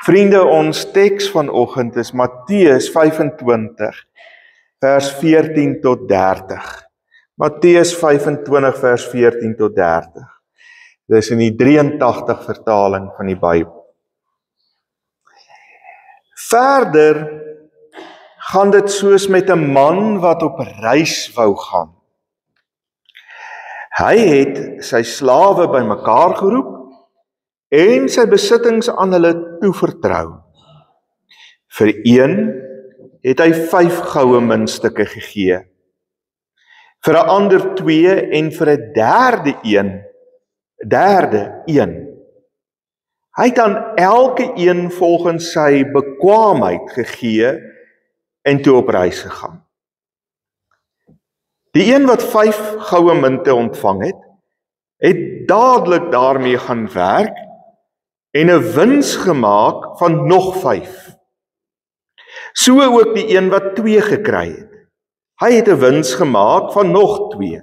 Vriende, ons teks vanoggend is Matteus 25, vers 14 tot 30. Matteus 25, vers 14 tot 30. Dis in die 83 vertaling van die Bybel. Verder gaan dit soos met 'n man wat op reis wou gaan. Hy het sy slawe bymekaar geroep en sy besittings aan hulle toevertrou. Vir een het hy 5 goue muntstukke gegee, vir 'n ander 2 en vir 'n derde een. Hy het aan elke een volgens sy bekwaamheid gegee en toe op reis gegaan. Die een wat 5 goue munte ontvang het dadelik daarmee gaan werk en 'n wins gemaak van nog 5. So ook die een wat 2 gekry het. Hy het 'n wins gemaak van nog 2.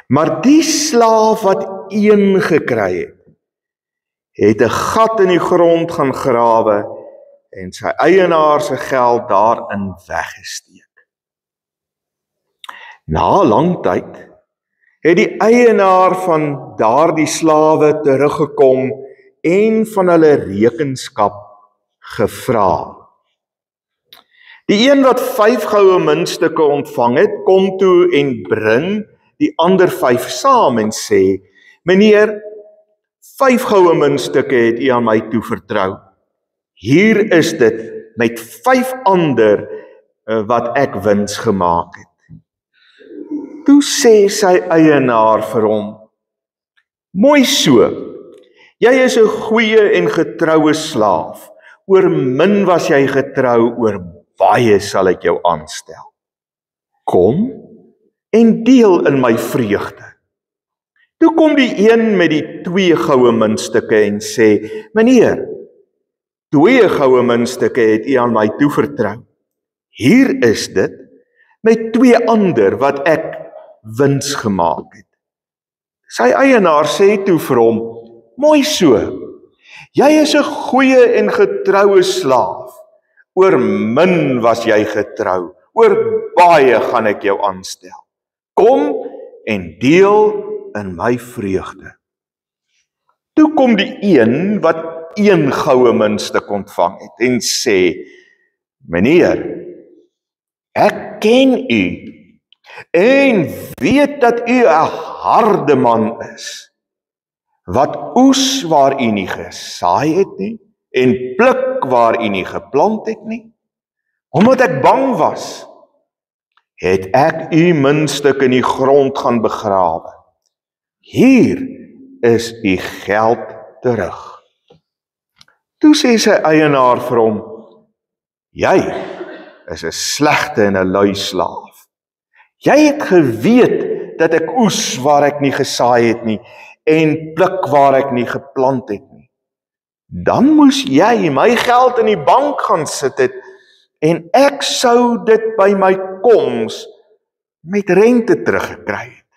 Maar die slaaf wat 1 gekry het 'n gat in die grond gaan grawe en sy eienaar se geld daarin weggesteek. Na 'n lang tyd het die eienaar van daardie slawe teruggekom en van hulle rekenskap gevra. Die een wat 5 goue muntstukke ontvang het, kom toe en bring die ander 5 saam en sê: "Meneer, 5 goue muntstukke het u aan my toevertrou. Hier is dit met 5 ander wat ek wins gemaak het." Toe sê sy eienaar vir hom: "Mooi so, jy is 'n goeie en getroue slaaf. Oor min was jy getrou, oor baie sal ek jou aanstel. Kom en deel in my vreugde." Toe kom die een met die 2 goue muntstukke en sê: "Meneer, 2 goue muntstukke het u aan my toevertrou. Hier is dit met 2 ander wat ek wins gemaak het." Sy eienaar sê toe vir hom: "Mooi so, jy is 'n goeie en getroue slaaf. Oor min was jy getrou, oor baie gaan ek jou aanstel. Kom en deel in my vreugde." Toe kom die een wat 1 goue muntstuk ontvang het en sê: "Meneer, ek ken u en weet dat u 'n harde man is, wat oes waar u nie gesaai het nie en pluk waar u nie geplant het nie. Omdat ek bang was, het ek u muntstuk in die grond gaan begrawe. Hier is u geld terug." Toe sê sy eienaar vir hom: "Jy is 'n slegte en 'n lui slaaf. Jy het geweet dat ek oes waar ek nie gesaai het nie en pluk waar ek nie geplant het nie. Dan moes jy my geld in die bank gaan sit het en ek sou dit by my koms met rente teruggekry het.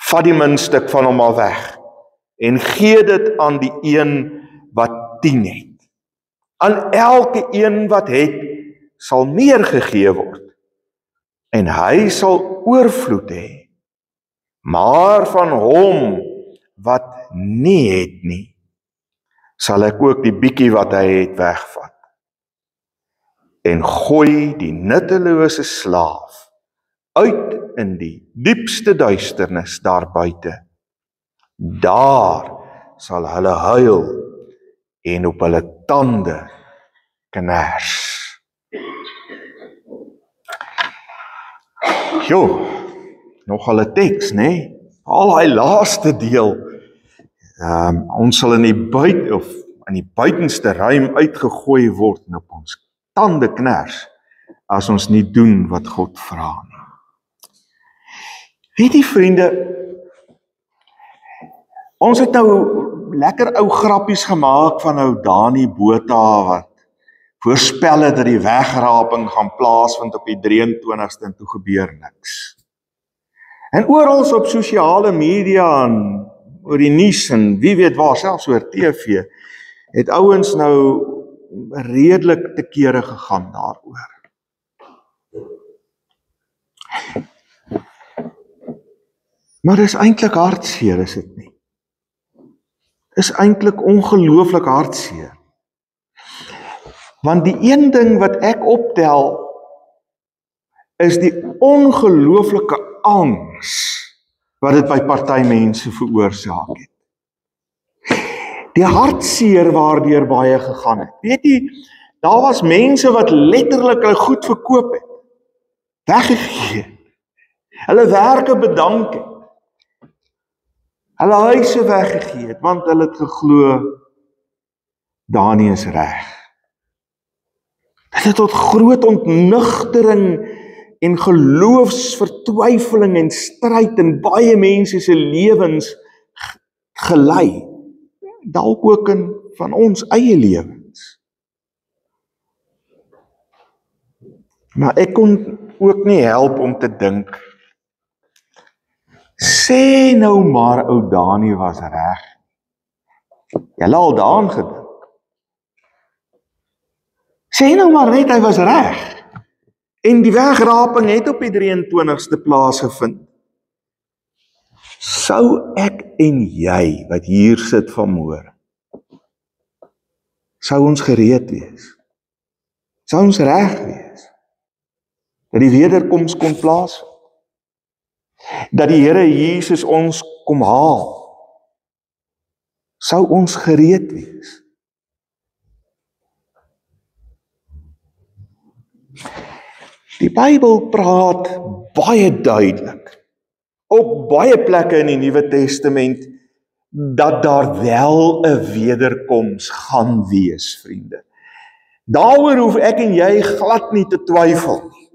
Vat die muntstuk van hom al weg en gee dit aan die een wat 10 het. Aan elke een wat het, sal meer gegee word en hy sal oorvloed hê. Maar van hom wat nie het nie, sal ek ook die bietjie wat hy het wegvat. En gooi die nuttelose slaaf uit in die diepste duisternis daar buite. Daar sal hulle huil en op hulle tande kners." Jo, nogal 'n teks, né? Al hy laaste deel. Ons sal in die buitenste ruim uitgegooi word en op ons tande kners as ons nie doen wat God vra nie. Weet jy, vriende, ons het nou lekker ou grappies gemaak van ou Dani Botha wat voorspel het dat die wegraping gaan plaasvind op die 23ste en toe gebeur niks. En oral op sosiale media en oor die nuus en wie weet waar, selfs oor TV, het ouens nou redelik te kere gegaan daaroor. Maar dis eintlik hartseer, is dit nie? Dis eintlik ongelooflik hartseer. Want die een ding wat ek optel, is die ongelooflike angs wat dit by party mense veroorsaak het. Die hartseer waardeur baie gegaan het. Weet jy, daar was mense wat letterlik hulle goed verkoop het, weggegee het, hulle werke bedank het, hulle huise weggegee het, want hulle het geglo, Dani is reg. Dit het tot groot ontnugtering en geloofsvertwyfeling en stryd in baie mense se lewens gelei. Dalk ook in van ons eie lewens. Maar ek kon ook nie help om te dink, sê nou maar ou Dani was reg. Julle al daaraan gedink. Sê nou maar net hy was reg. En die wegraping het op die 23ste plaasgevind. Sou ek en jy, wat hier sit vanmôre, sou ons gereed wees? Sou ons reg wees? Dat die wederkoms kon plaasvind? Dat die Here Jesus ons kom haal? Sou ons gereed wees? Die Bybel praat baie duidelik, op baie plekke in die Nuwe Testament, dat daar wel 'n wederkoms gaan wees, vriende. Daaroor hoef ek en jy glad nie te twyfel nie.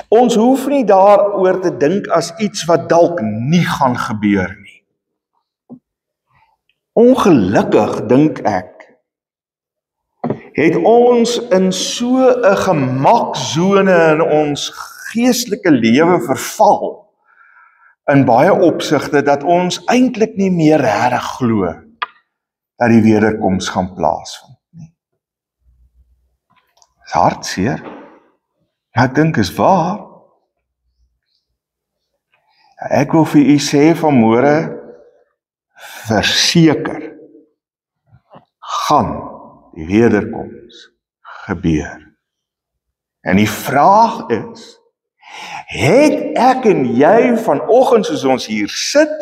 Ons hoef nie daaroor te dink as iets wat dalk nie gaan gebeur nie. Ongelukkig, dink ek, het ons in so 'n gemaksone in ons geestelike lewe verval, in baie opsigte, dat ons eintlik nie meer regtig glo dat die wederkoms gaan plaasvind nie. Dis hartseer. Ek dink is waar. Ek wil vir u sê vanmôre, verseker, gaan die wederkoms gebeur. En die vraag is, het ek en jy vanoggend soos ons hier sit,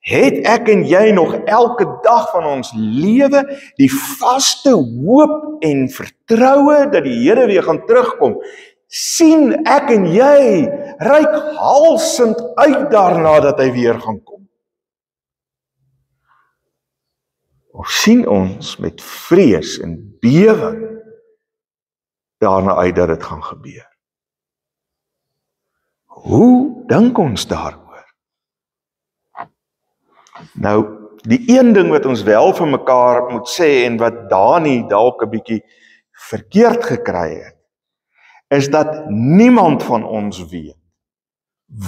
het ek en jy nog elke dag van ons lewe die vaste hoop en vertroue dat die Here weer gaan terugkom? Sien ek en jy reikhalsend uit daarna dat hy weer gaan kom? Of sien ons met vrees en bewering daarna uit dat dit gaan gebeur? Hoe dink ons daaroor? Nou, die een ding wat ons wel vir mekaar moet sê en wat Dani dalk 'n bietjie verkeerd gekry het, is dat niemand van ons weet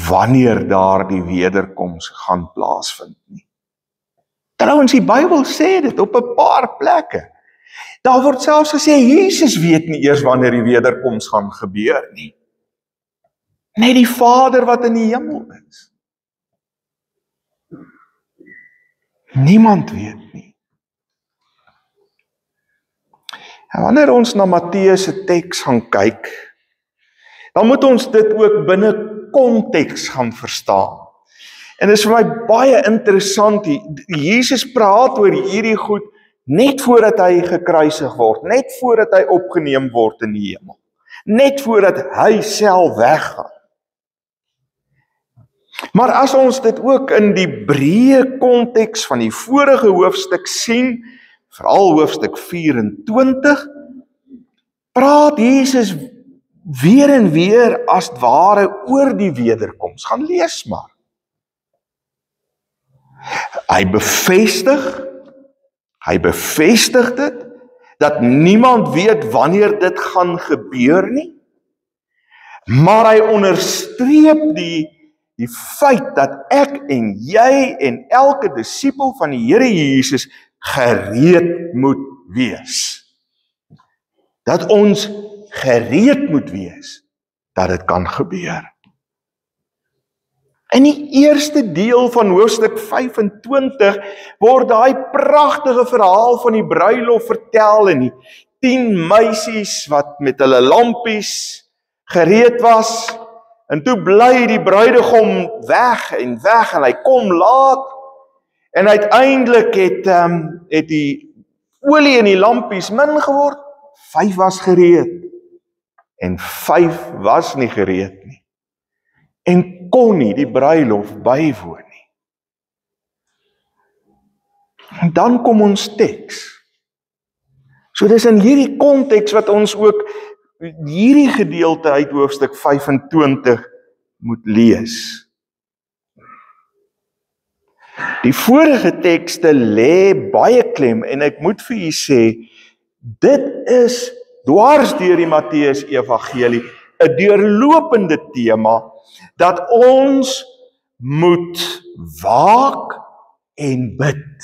wanneer daar die wederkoms gaan plaasvind nie. Trouwens, die Bybel sê dit op 'n paar plekke. Daar word selfs gesê, Jesus weet nie eers wanneer die wederkoms gaan gebeur nie. Net die Vader wat in die hemel is. Niemand weet nie. En wanneer ons na Matteus se teks gaan kyk, dan moet ons dit ook binne konteks gaan verstaan. En dit is vir my baie interessant, Jesus praat oor hierdie goed net voordat hy gekruisig word, net voordat hy opgeneem word in die hemel, net voordat hy self weggaan. Maar as ons dit ook in die breë konteks van die vorige hoofstuk sien, veral hoofstuk 24, praat Jesus weer en weer as ware oor die wederkoms. Gaan lees maar. Hy bevestig dit, dat niemand weet wanneer dit gaan gebeur nie, maar hy onderstreep die feit dat ek en jy en elke disipel van die Here Jesus gereed moet wees. Dat ons gereed moet wees dat dit kan gebeur. In die eerste deel van hoofstuk 25 word daai pragtige verhaal van die bruilof vertel en die 10 meisies wat met hulle lampies gereed was en toe bly die bruidegom weg en hy kom laat en uiteindelik het die olie in die lampies min geword, 5 was gereed en 5 was nie gereed nie en kon nie die bruilof bywoon nie. En dan kom ons teks. So dis in hierdie konteks wat ons ook hierdie gedeelte uit hoofstuk 25 moet lees. Die vorige tekste lê baie klem en ek moet vir u sê, dit is dwars deur die Matteus Evangelie 'n deurlopende tema dat ons moet waak en bid.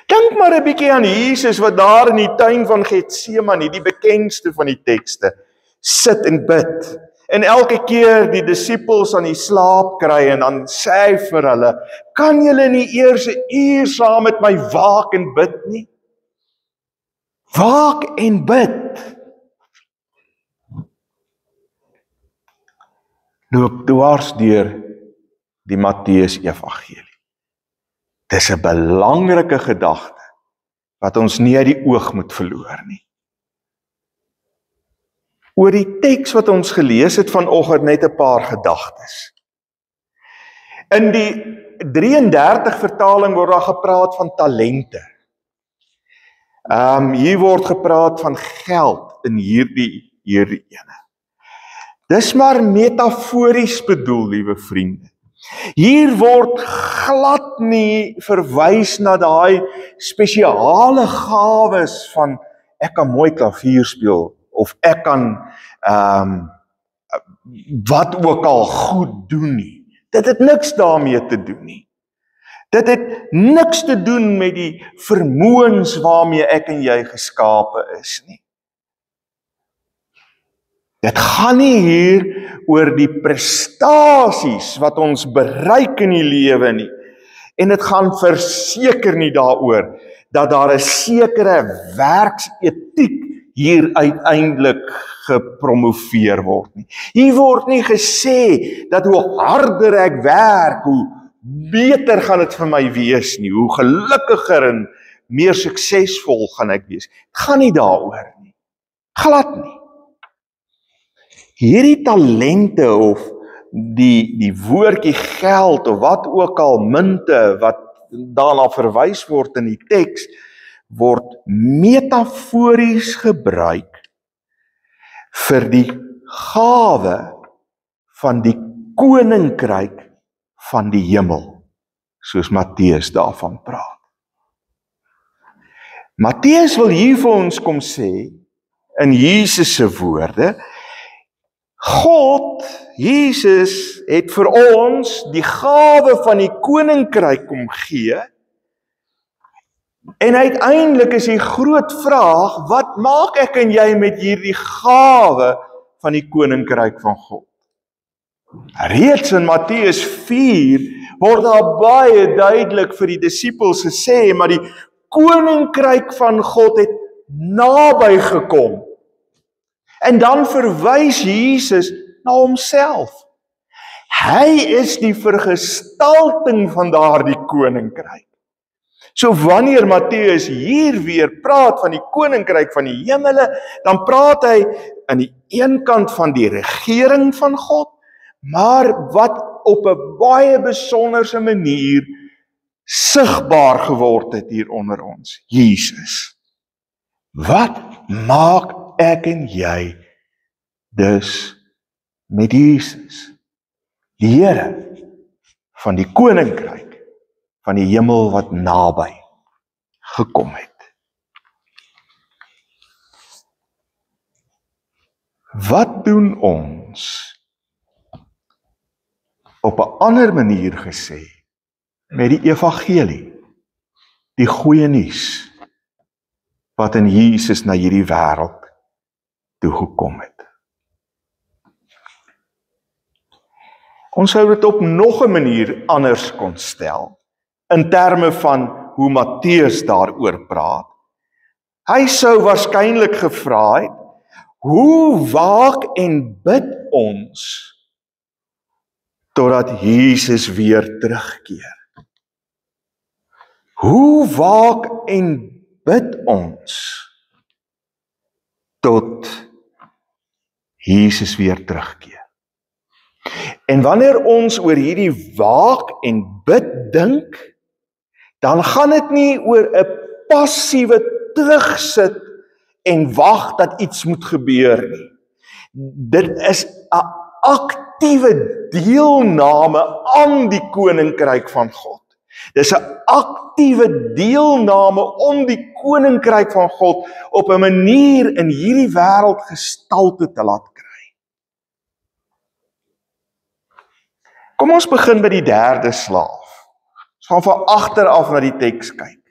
Dink maar 'n bietjie aan Jesus wat daar in die tuin van Getsemane, die bekendste van die tekste, sit en bid. En elke keer die disippels aan die slaap kry en dan sê hy vir hulle, kan julle nie eers 'n uur saam met my waak en bid nie? Waak en bid. Loop dwars deur die Matteus Evangelie. Dis 'n belangrike gedagte wat ons nie uit die oog moet verloor nie. Oor die teks wat ons gelees het vanoggend net 'n paar gedagtes. In die 33 vertaling word daar gepraat van talente. Hier word gepraat van geld in hierdie ene. Dis maar metafories bedoel, liewe vriende. Hier word glad nie verwys na daai spesiale gawes van ek kan mooi klavier speel of ek kan wat ook al goed doen nie. Dit het niks daarmee te doen nie. Dit het niks te doen met die vermoëns waarmee ek en jy geskape is nie. Dit gaan nie hier oor die prestasies wat ons bereik in die lewe nie. En dit gaan verseker nie daaroor dat daar 'n sekere werksetiek hier uiteindelik gepromoveer word nie. Hier word nie gesê dat hoe harder ek werk, hoe beter gaan dit vir my wees nie, hoe gelukkiger en meer suksesvol gaan ek wees. Dit gaan nie daaroor nie. Glad nie. Hierdie talente of die woordjie geld of wat ook al munte wat daarna verwys word in die teks word metafories gebruik vir die gawe van die koninkryk van die hemel, soos Matteus daarvan praat. Matteus wil hier vir ons kom sê in Jesus se woorde, God, Jesus, het vir ons die gawe van die koninkryk kom gee. En uiteindelik is die groot vraag, wat maak ek en jy met hierdie gawe van die koninkryk van God? Reeds in Matteus 4 word daar baie duidelik vir die disippels gesê, maar die koninkryk van God het naby gekom. En dan verwys Jesus na homself. Hy is die vergestalting van daardie koninkryk. So wanneer Matteus hier weer praat van die koninkryk van die hemele, dan praat hy aan die een kant van die regering van God, maar wat op 'n baie besonderse manier sigbaar geword het hier onder ons, Jesus. Wat maak ek en jy dus met Jesus, die Here van die koninkryk van die hemel wat naby gekom het? Wat doen ons op 'n ander manier gesê met die evangelie, die goeie nuus wat in Jesus na hierdie wêreld toegekom het. Ons sou dit op nog 'n manier anders kon stel, in terme van hoe Matteus daaroor praat. Hy sou waarskynlik gevra het, hoe waak en bid ons totdat Jesus weer terugkeer? Hoe waak en bid ons tot Jesus weer terugkeer? En wanneer ons oor hierdie waak en bid dink, dan gaan dit nie oor 'n passiewe terugsit en wag dat iets moet gebeur nie. Dit is 'n aktiewe deelname aan die koninkryk van God. Dis 'n aktiewe deelname om die koninkryk van God op 'n manier in hierdie wêreld gestalte te laat kry. Kom ons begin by die derde slaaf. Ons gaan van agter af na die teks kyk.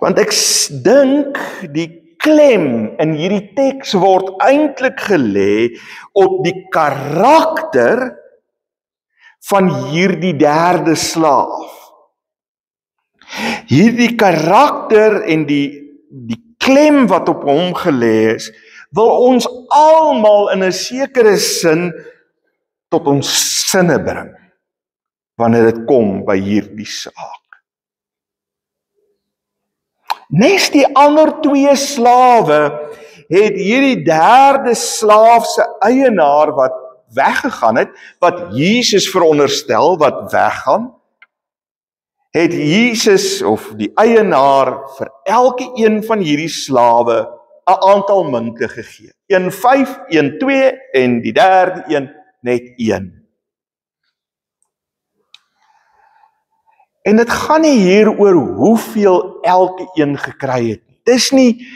Want ek dink die klem in hierdie teks word eintlik gelê op die karakter van hierdie derde slaaf. Hierdie karakter en die klem wat op hom gelê is, wil ons almal in 'n sekere sin tot ons sinne bring, wanneer dit kom by hierdie saak. Nes die ander twee slawe, het hierdie derde slaaf se eienaar wat weggegaan het, wat Jesus veronderstel wat weggaan, het Jesus of die eienaar vir elke een van hierdie slawe 'n aantal munte gegee. 1,5, 1,2 en die derde een net 1. En dit gaan nie hier oor hoeveel elke een gekry het nie.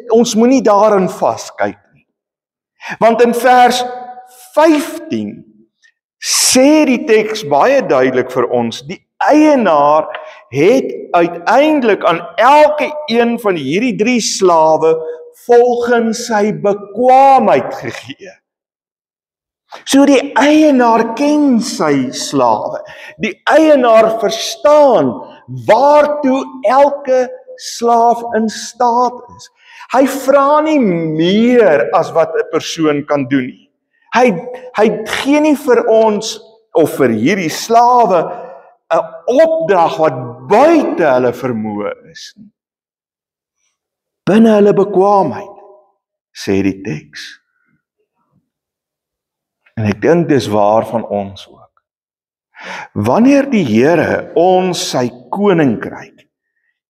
Ons moenie daarin vaskyk nie. Want in vers 15 sê die teks baie duidelik vir ons, die eienaar het uiteindelik aan elke een van hierdie 3 slawe volgens sy bekwaamheid gegee. So die eienaar ken sy slawe. Die eienaar verstaan waartoe elke slaaf in staat is. Hy vra nie meer as wat 'n persoon kan doen nie. Hy gee nie vir ons of vir hierdie slawe 'n opdrag wat buite hulle vermoë is nie. Binne hulle bekwaamheid, sê die teks. En ek dink dis waar van ons ook. Wanneer die Here ons sy koninkryk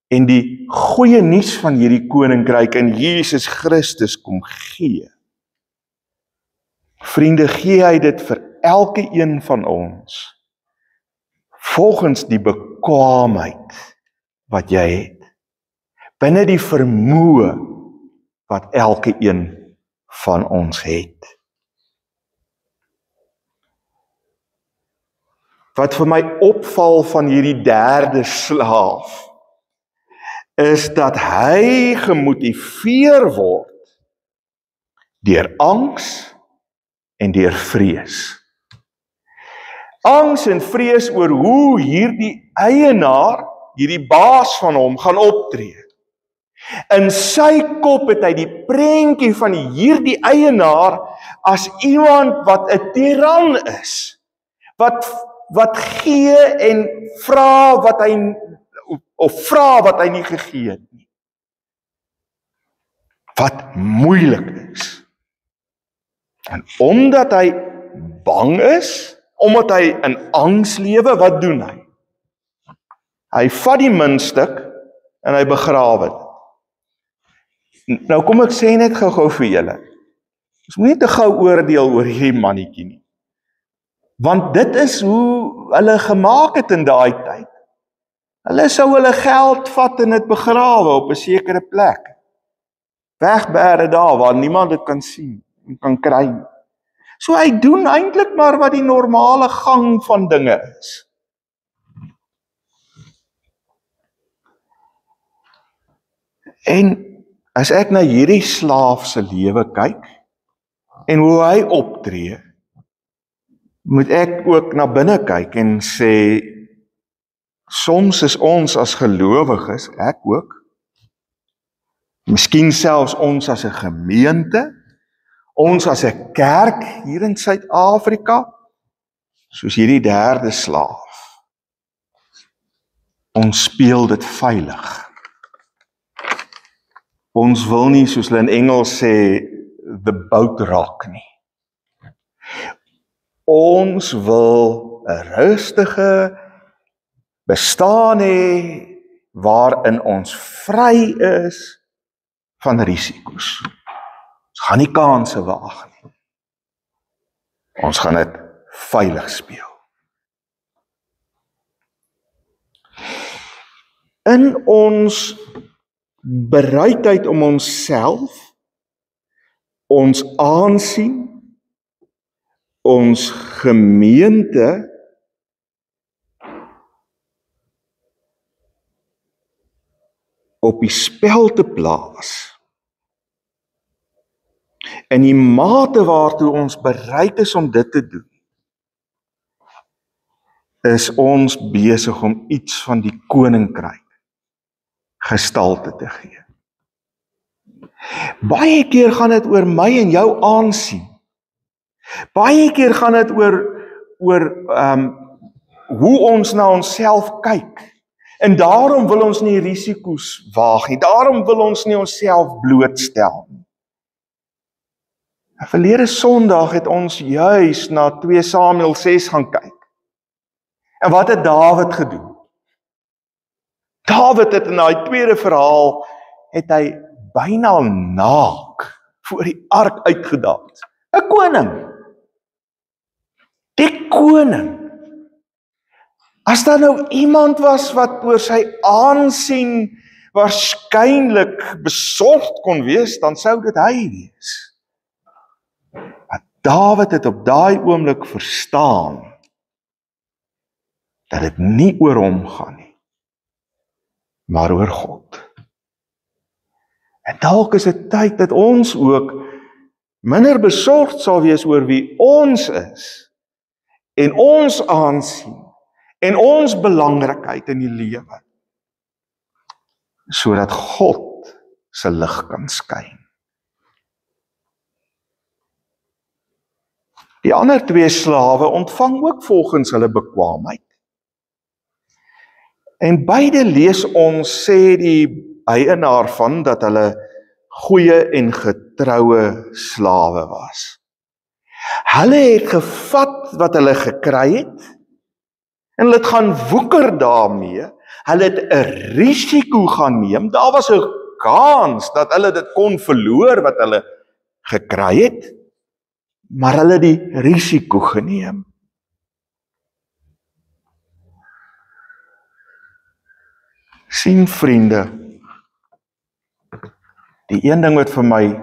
en die goeie nuus van hierdie koninkryk in Jesus Christus kom gee, vriende, gee hy dit vir elke een van ons volgens die bekwaamheid wat jy het, binne die vermoë wat elke een van ons het. Wat vir my opval van hierdie derde slaaf, is dat hy gemotiveer word deur angs en deur vrees. Angs en vrees oor hoe hierdie eienaar, hierdie baas van hom, gaan optree. In sy kop het hy die prentjie van hierdie eienaar as iemand wat 'n tiran is, wat gee en vra wat hy nie gegee het nie. Wat moeilik is. En omdat hy bang is, omdat hy in angs lewe, wat doen hy? Hy vat die muntstuk en hy begrawe dit. Nou kom ek sê net gou-gou vir julle. Ons moet nie te gou oordeel oor hierdie mannetjie nie. Want dit is hoe hulle gemaak het in daai tyd. Hulle sou hulle geld vat en dit begrawe op 'n sekere plek. Wegbêre daar waar niemand dit kan sien en kan kry. So hy doen eintlik maar wat die normale gang van dinge is. En as ek na hierdie slaaf se lewe kyk en hoe hy optree, moet ek ook na binne kyk en sê, soms is ons as gelowiges, ek ook, miskien selfs ons as 'n gemeente, ons as 'n kerk hier in Suid-Afrika, soos hierdie derde slaaf. Ons speel dit veilig. Ons wil nie, soos hulle in Engels sê, the boat rock nie. Ons wil 'n rustige bestaan hê, waarin ons vry is van risiko's. Ons gaan nie kanse waag nie. Ons gaan dit veilig speel. In ons bereidheid om onsself, ons aansien, ons gemeente op die spel te plaas, in die mate waartoe ons bereid is om dit te doen, is ons besig om iets van die koninkryk gestalte te gee. Baie keer gaan dit oor my en jou aansien. Baie keer gaan dit oor hoe ons na onsself kyk. En daarom wil ons nie risiko's waag nie. Daarom wil ons nie onsself blootstel nie. Verlede Sondag het ons juis na 2 Samuel 6 gaan kyk. En wat het Dawid gedoen? Dawid het in daai tweede verhaal, het hy byna naak voor die ark uitgedans. 'n Koning. Die koning. As daar nou iemand was wat oor sy aansien waarskynlik besorgd kon wees, dan sou dit hy wees. Maar Dawid het op daai oomblik verstaan dat dit nie oor hom gaan nie, maar oor God. En dalk is dit tyd dat ons ook minder besorgd sal wees oor wie ons is, en ons aansien, en ons belangrikheid in die lewe, sodat God se lig kan skyn. Die ander 2 slawe ontvang ook volgens hulle bekwaamheid. En beide lees ons, sê die eienaar van, dat hulle goeie en getroue slawe was. Hulle het gevat wat hulle gekry het, en hulle het gaan woeker daarmee. Hulle het 'n risiko gaan neem. Daar was 'n kans dat hulle dit kon verloor wat hulle gekry het, maar hulle het die risiko geneem. Sien vriende, die een ding wat vir my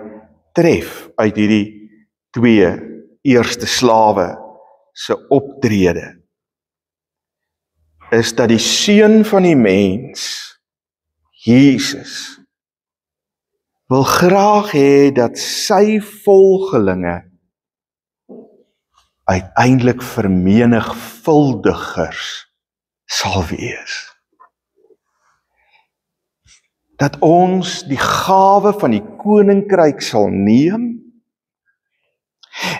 tref uit hierdie 2 eerste slawe se optrede, is dat die seun van die mens, Jesus, wil graag hê dat sy volgelinge uiteindelik vermenigvuldigers sal wees. Dat ons die gawe van die koninkryk sal neem,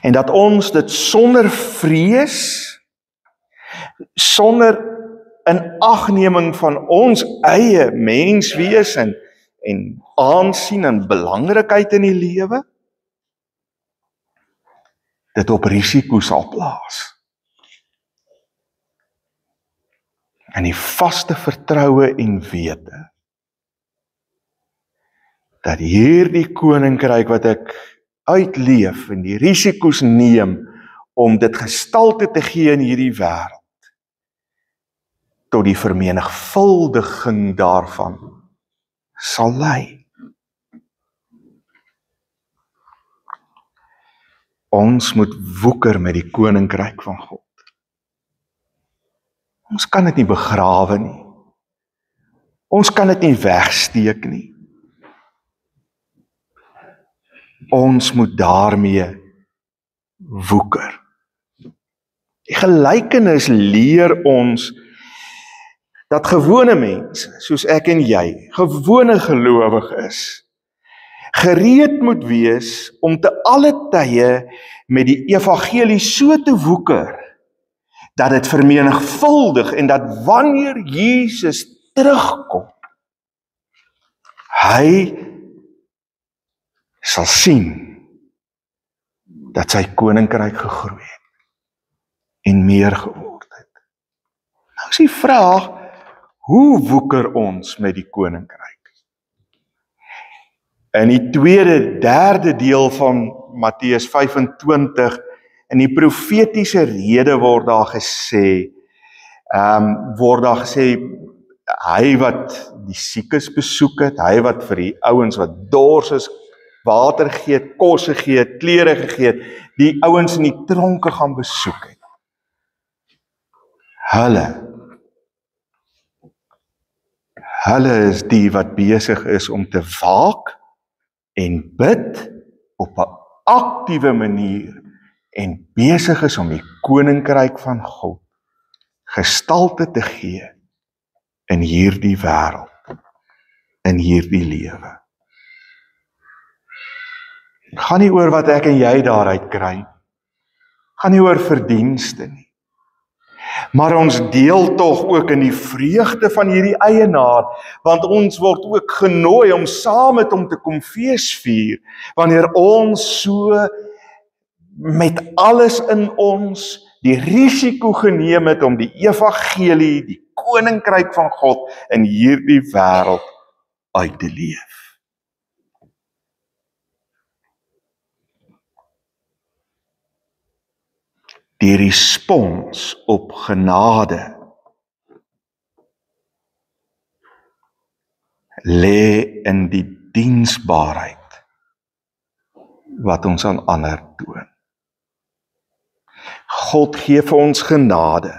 en dat ons dit sonder vrees, sonder inagneming van ons eie menswees en aansien en belangrikheid in die lewe, dit op risiko sal plaas. En die vaste vertroue en wete, dat hierdie koninkryk wat ek uitleef en die risiko's neem om dit gestalte te gee in hierdie wêreld, tot die vermenigvuldiging daarvan sal lei. Ons moet woeker met die koninkryk van God. Ons kan dit nie begrawe nie. Ons kan dit nie wegsteek nie. Ons moet daarmee woeker. Die gelykenis leer ons dat gewone mense, soos ek en jy, gewone gelowiges, gereed moet wees om te alle tye met die evangelie so te woeker, dat dit vermenigvuldig en dat wanneer Jesus terugkom, hy sal sien dat sy koninkryk gegroei het en meer geword het. Nou is die vraag, hoe woeker ons met die koninkryk? In die derde deel van Matteus 25, in die profetiese rede word daar gesê, hy wat die siekes besoek het, hy wat vir die ouens wat dors is, water gee het, kos gegee het, klere gegee het, die ouens in die tronke gaan besoek het. Hulle is die wat besig is om te waak en bid op 'n aktiewe manier en besig is om die koninkryk van God gestalte te gee in hierdie wêreld, in hierdie lewe. Gaan nie oor wat ek en jy daaruit kry, gaan nie oor verdienste nie. Maar ons deel tog ook in die vreugde van hierdie eienaar, want ons word ook genooi om saam met hom te kom feesvier, wanneer ons so met alles in ons die risiko geneem het om die evangelie, die koninkryk van God in hierdie wêreld uit te leef. Die respons op genade lê in die diensbaarheid wat ons aan ander toon. God gee vir ons genade,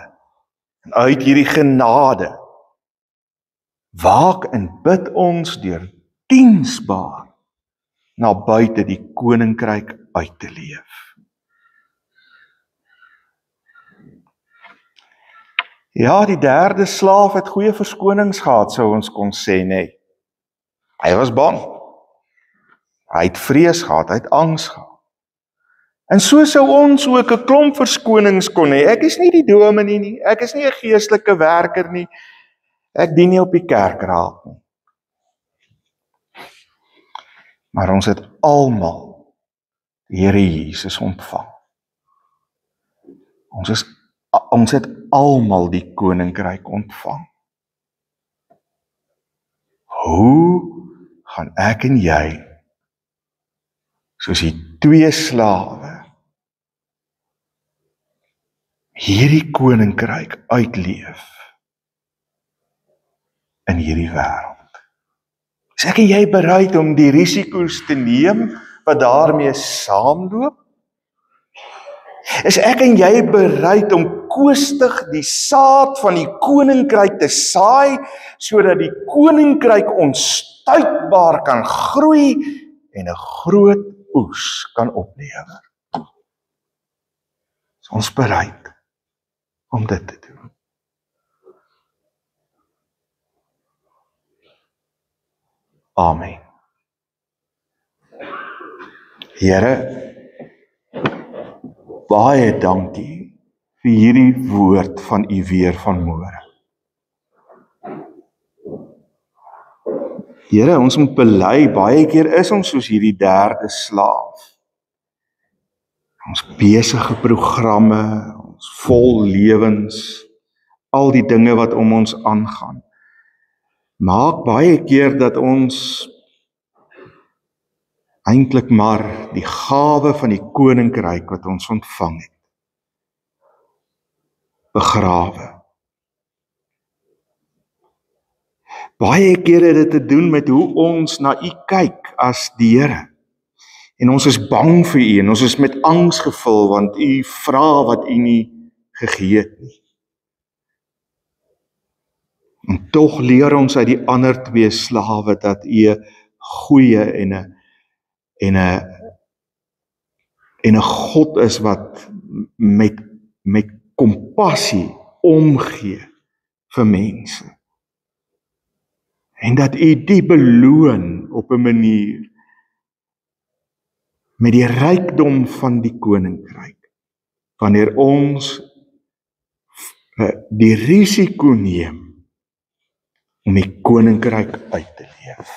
en uit hierdie genade waak en bid ons deur diensbaar na buite die koninkryk uit te leef. Ja, die derde slaaf het goeie verskonings gehad, sou ons kon sê, nee. Hy was bang. Hy het vrees gehad, hy het angs gehad. En so sou ons ook 'n klomp verskonings kon hê. Ek is nie die dominee nie, ek is nie 'n geestelike werker nie, ek dien nie op die kerkraad nie. Maar ons het almal die Here Jesus ontvang. Ons het almal die koninkryk ontvang. Hoe gaan ek en jy, soos die twee slawe, hierdie koninkryk uitleef in hierdie wêreld? Is ek en jy bereid om die risiko's te neem wat daarmee saamloop? Is ek en jy bereid om koestig die saad van die koninkryk te saai, sodat die koninkryk onstuitbaar kan groei en 'n groot oes kan oplewer? Is ons bereid om dit te doen? Amen. Here, baie dankie vir hierdie woord van u weer vanmôre. Here, ons moet bely, baie keer is ons soos hierdie derde slaaf. Ons besige programme, ons vol lewens, al die dinge wat om ons aangaan, maak baie keer dat ons eintlik maar die gawe van die koninkryk wat ons ontvang het, begrawe. Baie keer het dit te doen met hoe ons na u kyk as die Here. En ons is bang vir U en ons is met angs gevul want U vra wat U nie gegee het nie. En tog leer ons uit die ander twee slawe dat U 'n goeie en 'n God is wat met kompassie omgee vir mense. En dat U die beloon op 'n manier met die rykdom van die koninkryk, wanneer ons die risiko neem om die koninkryk uit te leef.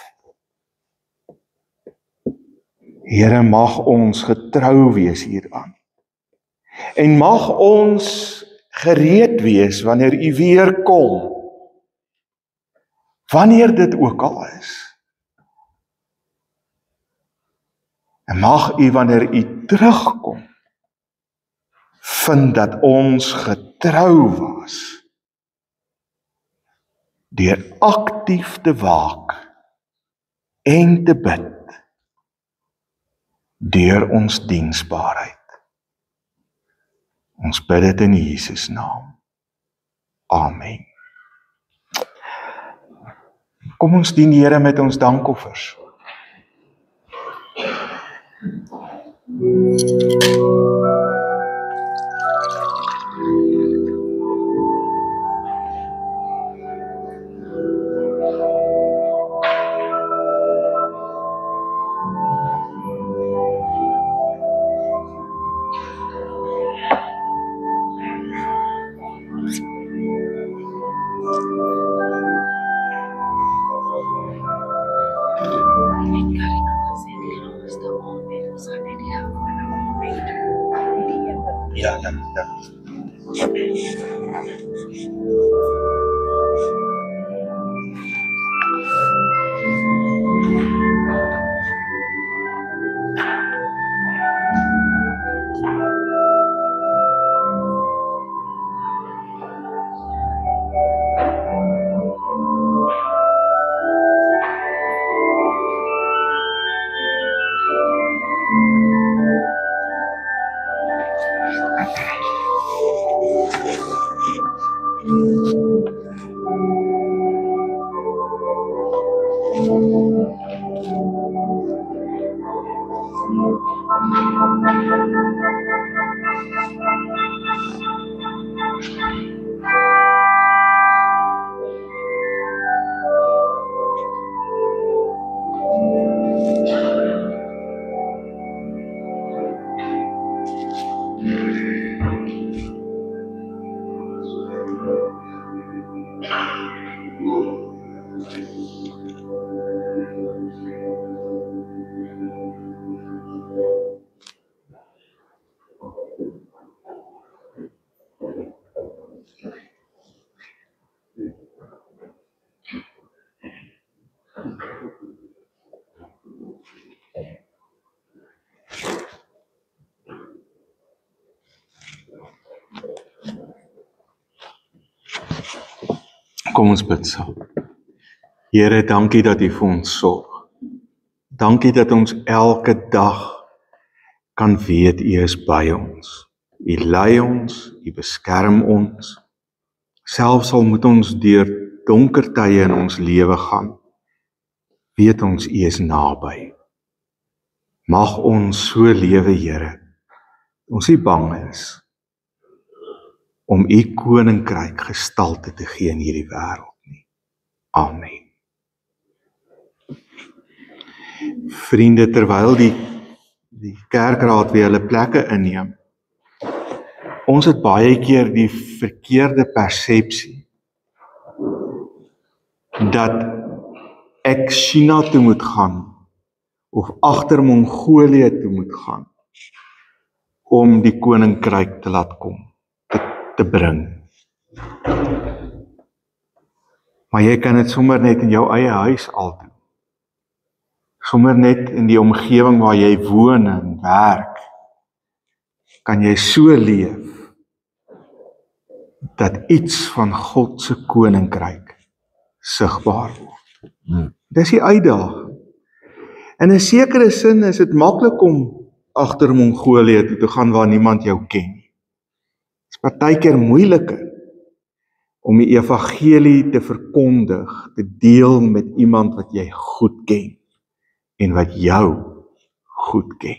Here, mag ons getrou wees hieraan. En mag ons gereed wees wanneer U weer kom. Wanneer dit ook al is. En mag U wanneer U terugkom, vind dat ons getrou was, deur aktief te waak en te bid, deur ons diensbaarheid. Ons bid dit in Jesus naam. Amen. Kom ons dien die Here met ons dankoffers. Ja. Kom ons bid saam. Here, dankie dat U vir ons sorg. Dankie dat ons elke dag kan weet U is by ons. U lei ons, U beskerm ons. Selfs al moet ons deur donker tye in ons lewe gaan, weet ons U is naby. Mag ons so lewe, Here, ons nie bang is om U koninkryk gestalte te gee in hierdie wêreld nie. Amen. Vriende, terwyl die kerkraad weer hulle plekke inneem, ons het baie keer die verkeerde persepsie dat ek China toe moet gaan of agter Mongolië toe moet gaan om die koninkryk te laat kom, te bring. Maar jy kan dit sommer net in jou eie huis al doen. Sommer net in die omgewing waar jy woon en werk, kan jy so leef dat iets van God se koninkryk sigbaar word. Dis die uitdaging. In 'n sekere sin is dit maklik om agter Mongolië toe te gaan waar niemand jou ken nie. Dit is partykeer moeiliker om die evangelie te verkondig, te deel met iemand wat jy goed ken en wat jou goed ken.